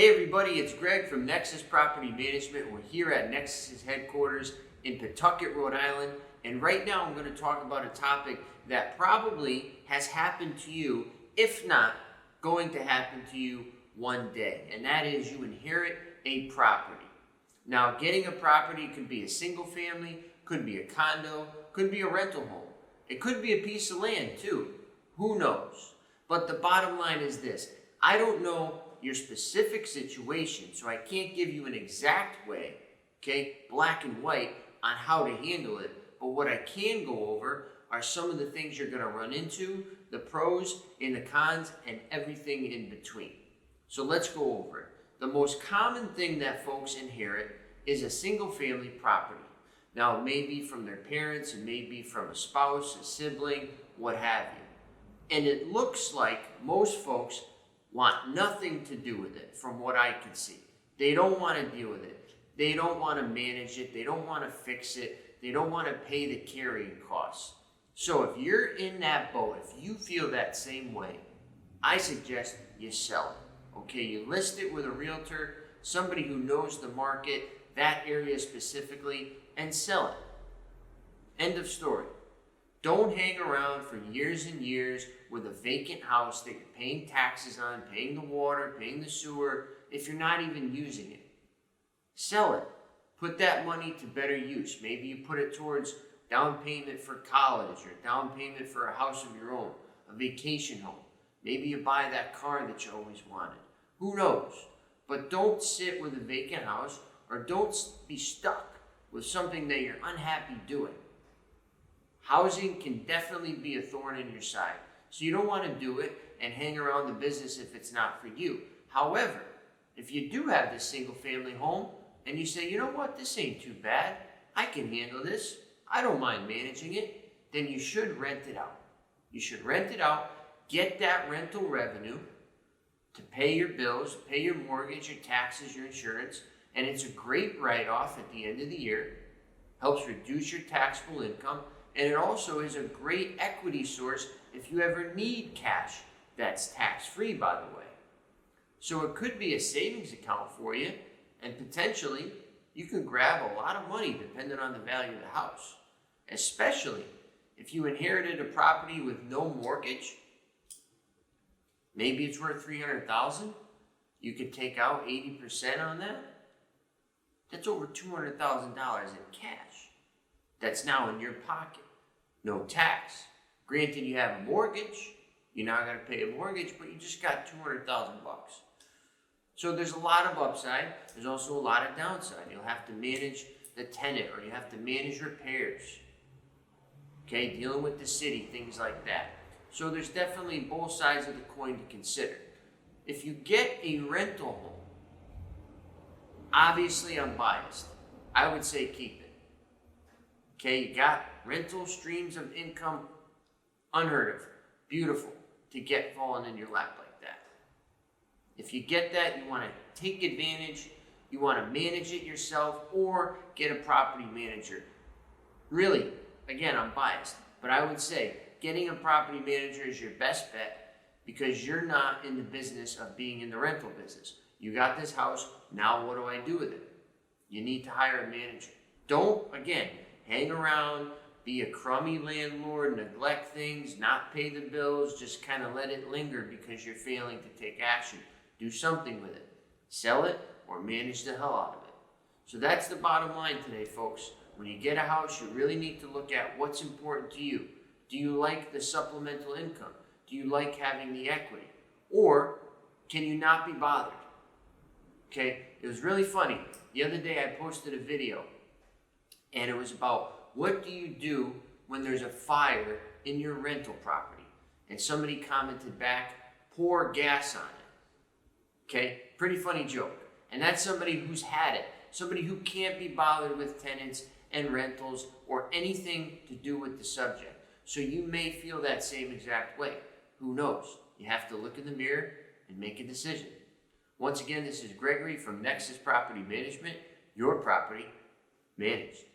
Hey everybody, it's Greg from Nexus Property Management. We're here at Nexus's headquarters in Pawtucket, Rhode Island. And right now I'm going to talk about a topic that probably has happened to you, if not going to happen to you one day. And that is you inherit a property. Now, getting a property could be a single family, could be a condo, could be a rental home. It could be a piece of land too. Who knows? But the bottom line is this. I don't know your specific situation, so I can't give you an exact way, okay, black and white, on how to handle it. But what I can go over are some of the things you're going to run into, the pros and the cons, and everything in between. So let's go over it. The most common thing that folks inherit is a single family property. Now, it may be from their parents, it may be from a spouse, a sibling, what have you. And it looks like most folks want nothing to do with it, from what I can see. They don't want to deal with it. They don't want to manage it. They don't want to fix it. They don't want to pay the carrying costs. So if you're in that boat, if you feel that same way, I suggest you sell it. Okay, you list it with a realtor, somebody who knows the market, that area specifically, and sell it. End of story. Don't hang around for years and years with a vacant house that you're paying taxes on, paying the water, paying the sewer, if you're not even using it. Sell it. Put that money to better use. Maybe you put it towards down payment for college or down payment for a house of your own, a vacation home. Maybe you buy that car that you always wanted. Who knows? But don't sit with a vacant house, or don't be stuck with something that you're unhappy doing. Housing can definitely be a thorn in your side. So you don't want to do it and hang around the business if it's not for you. However, if you do have this single family home and you say, you know what, this ain't too bad, I can handle this, I don't mind managing it, then you should rent it out. You should rent it out, get that rental revenue to pay your bills, pay your mortgage, your taxes, your insurance, and it's a great write-off at the end of the year, helps reduce your taxable income, and it also is a great equity source if you ever need cash that's tax-free, by the way. So it could be a savings account for you, and potentially you can grab a lot of money depending on the value of the house. Especially if you inherited a property with no mortgage, maybe it's worth $300,000, you could take out 80% on that. That's over $200,000 in cash. That's now in your pocket. No tax. Granted, you have a mortgage. You're not going to pay a mortgage, but you just got $200,000. So there's a lot of upside. There's also a lot of downside. You'll have to manage the tenant, or you have to manage repairs. Okay, dealing with the city, things like that. So there's definitely both sides of the coin to consider. If you get a rental home, obviously I'm biased. I would say keep it. Okay, you got rental streams of income, unheard of, beautiful to get falling in your lap like that. If you get that, you want to take advantage, you want to manage it yourself, or get a property manager. Really, again, I'm biased, but I would say getting a property manager is your best bet, because you're not in the business of being in the rental business. You got this house, now what do I do with it? You need to hire a manager. Don't, again, hang around, be a crummy landlord, neglect things, not pay the bills, just kind of let it linger because you're failing to take action. Do something with it. Sell it or manage the hell out of it. So that's the bottom line today, folks. When you get a house, you really need to look at what's important to you. Do you like the supplemental income? Do you like having the equity? Or can you not be bothered? Okay, it was really funny. The other day I posted a video, and it was about what do you do when there's a fire in your rental property? And somebody commented back, pour gas on it. Okay, pretty funny joke. And that's somebody who's had it. Somebody who can't be bothered with tenants and rentals or anything to do with the subject. So you may feel that same exact way. Who knows? You have to look in the mirror and make a decision. Once again, this is Gregory from Nexus Property Management, your property managed.